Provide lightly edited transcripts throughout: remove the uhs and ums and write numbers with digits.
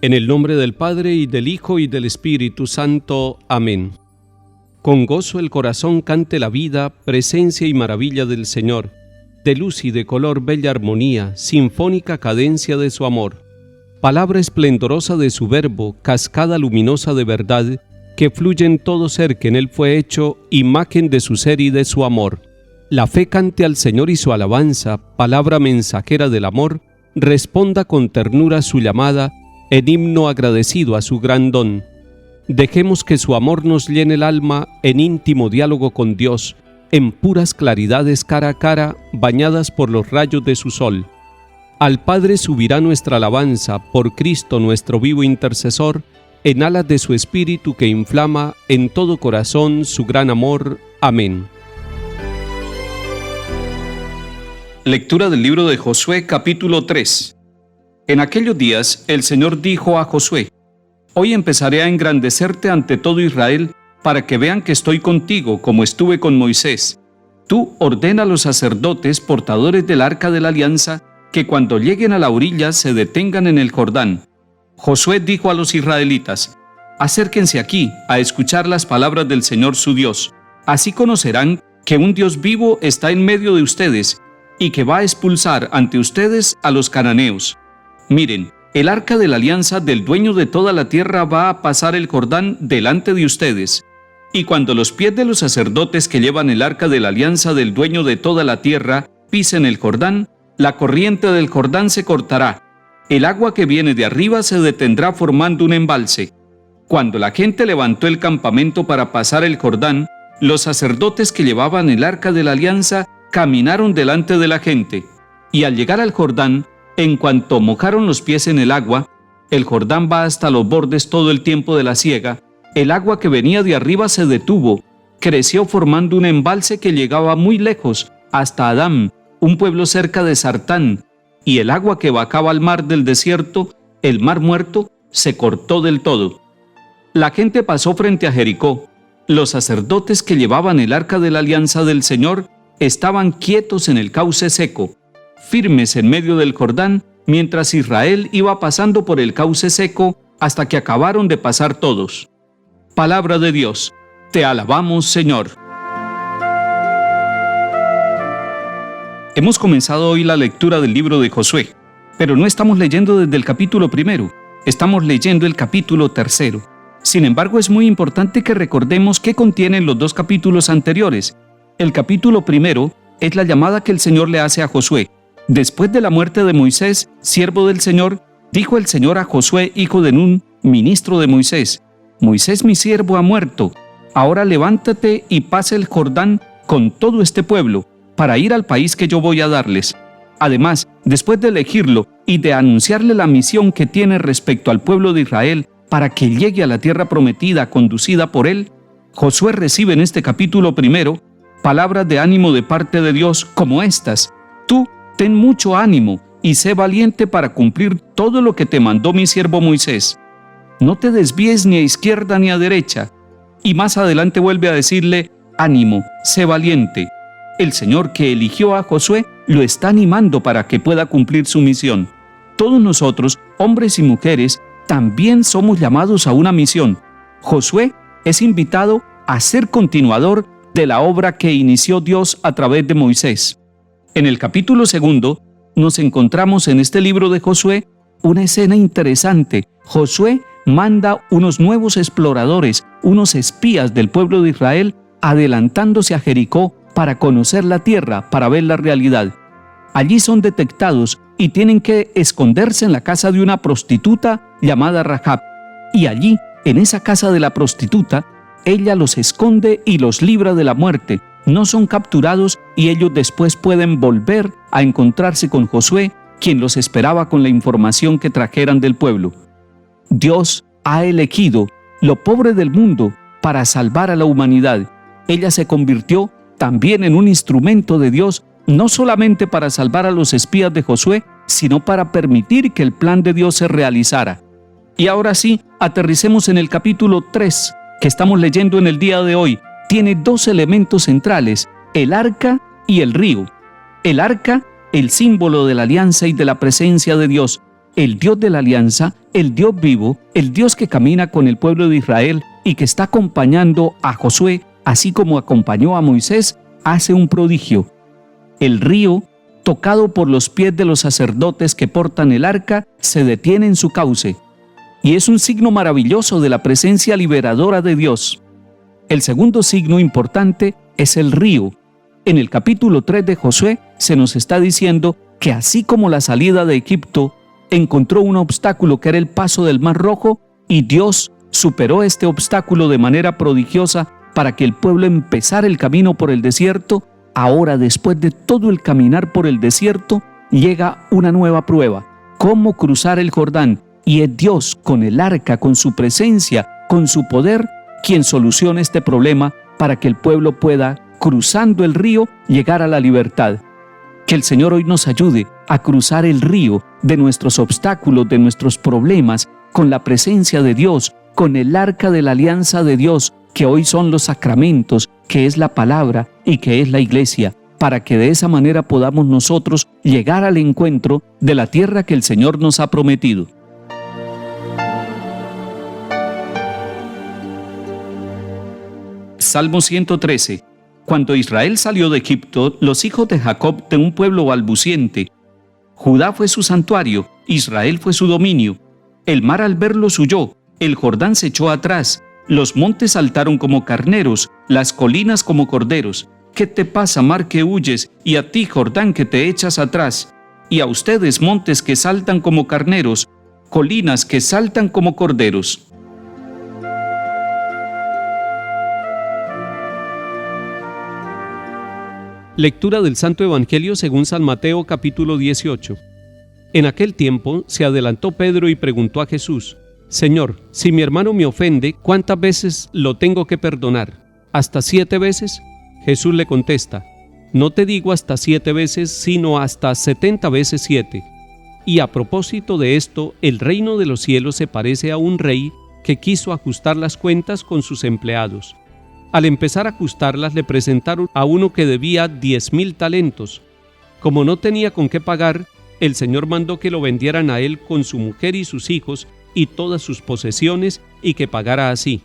En el nombre del Padre, y del Hijo, y del Espíritu Santo. Amén. Con gozo el corazón cante la vida, presencia y maravilla del Señor. De luz y de color bella armonía, sinfónica cadencia de su amor. Palabra esplendorosa de su verbo, cascada luminosa de verdad, que fluye en todo ser que en él fue hecho, imagen de su ser y de su amor. La fe cante al Señor y su alabanza, palabra mensajera del amor, responda con ternura su llamada, en himno agradecido a su gran don. Dejemos que su amor nos llene el alma en íntimo diálogo con Dios, en puras claridades cara a cara, bañadas por los rayos de su sol. Al Padre subirá nuestra alabanza, por Cristo nuestro vivo intercesor, en alas de su Espíritu que inflama en todo corazón su gran amor. Amén. Lectura del libro de Josué, capítulo 3. En aquellos días el Señor dijo a Josué: Hoy empezaré a engrandecerte ante todo Israel, para que vean que estoy contigo, como estuve con Moisés. Tú ordena a los sacerdotes, portadores del arca de la alianza, que cuando lleguen a la orilla se detengan en el Jordán. Josué dijo a los israelitas: Acérquense aquí a escuchar las palabras del Señor su Dios. Así conocerán que un Dios vivo está en medio de ustedes, y que va a expulsar ante ustedes a los cananeos. Miren, el arca de la alianza del dueño de toda la tierra va a pasar el Jordán delante de ustedes. Y cuando los pies de los sacerdotes que llevan el arca de la alianza del dueño de toda la tierra pisen el Jordán, la corriente del Jordán se cortará. El agua que viene de arriba se detendrá formando un embalse. Cuando la gente levantó el campamento para pasar el Jordán, los sacerdotes que llevaban el arca de la alianza caminaron delante de la gente. Y al llegar al Jordán, en cuanto mojaron los pies en el agua, el Jordán va hasta los bordes todo el tiempo de la siega, el agua que venía de arriba se detuvo, creció formando un embalse que llegaba muy lejos, hasta Adán, un pueblo cerca de Sartán, y el agua que bajaba al mar del desierto, el mar muerto, se cortó del todo. La gente pasó frente a Jericó. Los sacerdotes que llevaban el arca de la alianza del Señor estaban quietos en el cauce seco, firmes en medio del Jordán, mientras Israel iba pasando por el cauce seco hasta que acabaron de pasar todos. Palabra de Dios. Te alabamos, Señor. Hemos comenzado hoy la lectura del libro de Josué, pero no estamos leyendo desde el capítulo 1, estamos leyendo el capítulo 3. Sin embargo, es muy importante que recordemos qué contienen los dos capítulos anteriores. El capítulo 1 es la llamada que el Señor le hace a Josué. Después de la muerte de Moisés, siervo del Señor, dijo el Señor a Josué, hijo de Nun, ministro de Moisés: Moisés mi siervo ha muerto. Ahora levántate y pasa el Jordán con todo este pueblo, para ir al país que yo voy a darles. Además, después de elegirlo y de anunciarle la misión que tiene respecto al pueblo de Israel para que llegue a la tierra prometida conducida por él, Josué recibe en este capítulo 1 palabras de ánimo de parte de Dios como estas: Tú ten mucho ánimo y sé valiente para cumplir todo lo que te mandó mi siervo Moisés. No te desvíes ni a izquierda ni a derecha. Y más adelante vuelve a decirle: ánimo, sé valiente. El Señor que eligió a Josué lo está animando para que pueda cumplir su misión. Todos nosotros, hombres y mujeres, también somos llamados a una misión. Josué es invitado a ser continuador de la obra que inició Dios a través de Moisés. En el capítulo 2 nos encontramos en este libro de Josué una escena interesante. Josué manda unos nuevos exploradores, unos espías del pueblo de Israel, adelantándose a Jericó para conocer la tierra, para ver la realidad. Allí son detectados y tienen que esconderse en la casa de una prostituta llamada Rahab. Y allí, en esa casa de la prostituta, ella los esconde y los libra de la muerte. No son capturados y ellos después pueden volver a encontrarse con Josué, quien los esperaba con la información que trajeran del pueblo. Dios ha elegido lo pobre del mundo para salvar a la humanidad. Ella se convirtió también en un instrumento de Dios, no solamente para salvar a los espías de Josué, sino para permitir que el plan de Dios se realizara. Y ahora sí, aterricemos en el capítulo 3, que estamos leyendo en el día de hoy. Tiene dos elementos centrales: el arca y el río. El arca, el símbolo de la alianza y de la presencia de Dios. el Dios de la alianza, el Dios vivo, el Dios que camina con el pueblo de Israel y que está acompañando a Josué, así como acompañó a Moisés, hace un prodigio. El río, tocado por los pies de los sacerdotes que portan el arca, se detiene en su cauce, y es un signo maravilloso de la presencia liberadora de Dios. El segundo signo importante es el río. En el capítulo 3 de Josué se nos está diciendo que así como la salida de Egipto encontró un obstáculo que era el paso del Mar Rojo, y Dios superó este obstáculo de manera prodigiosa para que el pueblo empezara el camino por el desierto, ahora después de todo el caminar por el desierto, llega una nueva prueba: cómo cruzar el Jordán, y es Dios con el arca, con su presencia, con su poder, quien soluciona este problema para que el pueblo pueda, cruzando el río, llegar a la libertad. Que el Señor hoy nos ayude a cruzar el río de nuestros obstáculos, de nuestros problemas, con la presencia de Dios, con el arca de la alianza de Dios, que hoy son los sacramentos, que es la palabra y que es la iglesia, para que de esa manera podamos nosotros llegar al encuentro de la tierra que el Señor nos ha prometido. Salmo 113. Cuando Israel salió de Egipto, los hijos de Jacob de un pueblo balbuciente. Judá fue su santuario, Israel fue su dominio. El mar al verlos huyó, el Jordán se echó atrás, los montes saltaron como carneros, las colinas como corderos. ¿Qué te pasa, mar, que huyes? Y a ti, Jordán, que te echas atrás. Y a ustedes, montes que saltan como carneros, colinas que saltan como corderos. Lectura del Santo Evangelio según San Mateo, capítulo 18. En aquel tiempo se adelantó Pedro y preguntó a Jesús: Señor, si mi hermano me ofende, ¿cuántas veces lo tengo que perdonar? ¿Hasta 7 veces? Jesús le contesta: No te digo hasta 7 veces, sino hasta 70 veces 7. Y a propósito de esto, el reino de los cielos se parece a un rey que quiso ajustar las cuentas con sus empleados. Al empezar a ajustarlas, le presentaron a uno que debía 10,000 talentos. Como no tenía con qué pagar, el Señor mandó que lo vendieran a él con su mujer y sus hijos y todas sus posesiones, y que pagara así.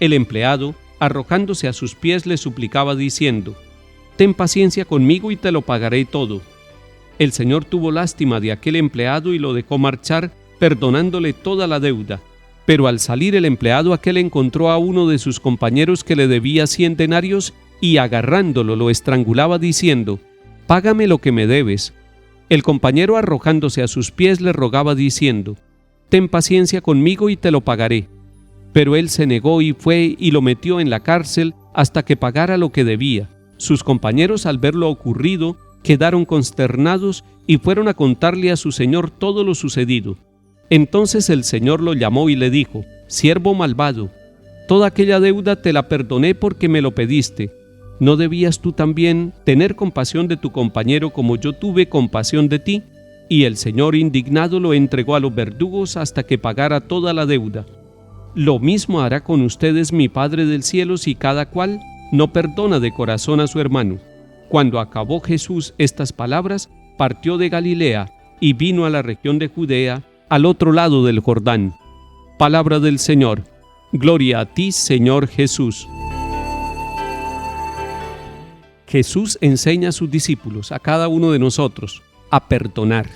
El empleado, arrojándose a sus pies, le suplicaba diciendo: Ten paciencia conmigo y te lo pagaré todo. El Señor tuvo lástima de aquel empleado y lo dejó marchar, perdonándole toda la deuda. Pero al salir el empleado aquel encontró a uno de sus compañeros que le debía 100 denarios y agarrándolo lo estrangulaba diciendo: Págame lo que me debes. El compañero, arrojándose a sus pies, le rogaba diciendo: Ten paciencia conmigo y te lo pagaré. Pero él se negó y fue y lo metió en la cárcel hasta que pagara lo que debía. Sus compañeros, al ver lo ocurrido, quedaron consternados y fueron a contarle a su señor todo lo sucedido. Entonces el Señor lo llamó y le dijo: Siervo malvado, toda aquella deuda te la perdoné porque me lo pediste. ¿No debías tú también tener compasión de tu compañero como yo tuve compasión de ti? Y el Señor, indignado, lo entregó a los verdugos hasta que pagara toda la deuda. Lo mismo hará con ustedes mi Padre del cielo si cada cual no perdona de corazón a su hermano. Cuando acabó Jesús estas palabras, partió de Galilea y vino a la región de Judea, al otro lado del Jordán. Palabra del Señor. Gloria a ti, Señor Jesús. Jesús enseña a sus discípulos, a cada uno de nosotros, a perdonar.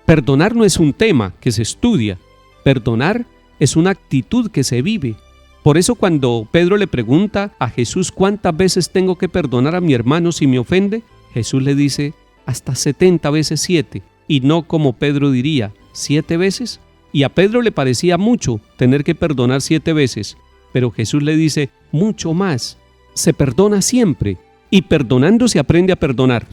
Perdonar no es un tema que se estudia. Perdonar es una actitud que se vive. Por eso cuando Pedro le pregunta a Jesús: ¿cuántas veces tengo que perdonar a mi hermano si me ofende? Jesús le dice: hasta 70 veces 7. Y no como Pedro diría, 7 veces. Y a Pedro le parecía mucho tener que perdonar 7 veces. Pero Jesús le dice: mucho más. Se perdona siempre. Y perdonando se aprende a perdonar.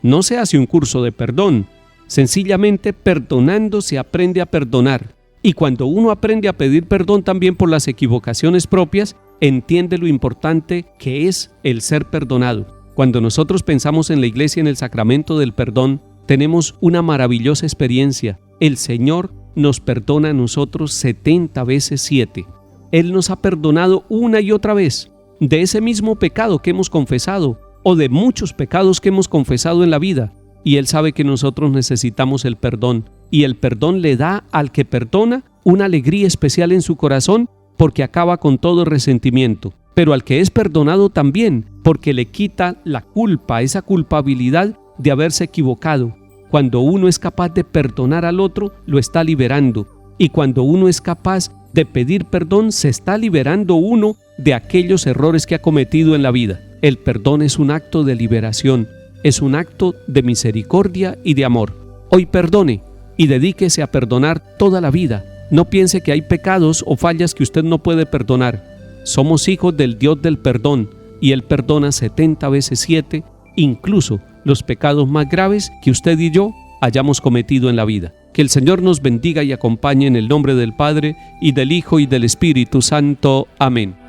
No se hace un curso de perdón. Sencillamente perdonando se aprende a perdonar. Y cuando uno aprende a pedir perdón también por las equivocaciones propias, entiende lo importante que es el ser perdonado. Cuando nosotros pensamos en la iglesia, en el sacramento del perdón, tenemos una maravillosa experiencia. El Señor nos perdona a nosotros 70 veces 7. Él nos ha perdonado una y otra vez de ese mismo pecado que hemos confesado o de muchos pecados que hemos confesado en la vida. Y Él sabe que nosotros necesitamos el perdón. y el perdón le da al que perdona una alegría especial en su corazón porque acaba con todo resentimiento, pero al que es perdonado también porque le quita la culpa, esa culpabilidad de haberse equivocado. Cuando uno es capaz de perdonar al otro, lo está liberando, y cuando uno es capaz de pedir perdón, se está liberando uno de aquellos errores que ha cometido en la vida. El perdón es un acto de liberación, es un acto de misericordia y de amor. Hoy perdone y dedíquese a perdonar toda la vida. No piense que hay pecados o fallas que usted no puede perdonar. Somos hijos del Dios del perdón y Él perdona 70 veces 7, incluso los pecados más graves que usted y yo hayamos cometido en la vida. Que el Señor nos bendiga y acompañe en el nombre del Padre, y del Hijo, y del Espíritu Santo. Amén.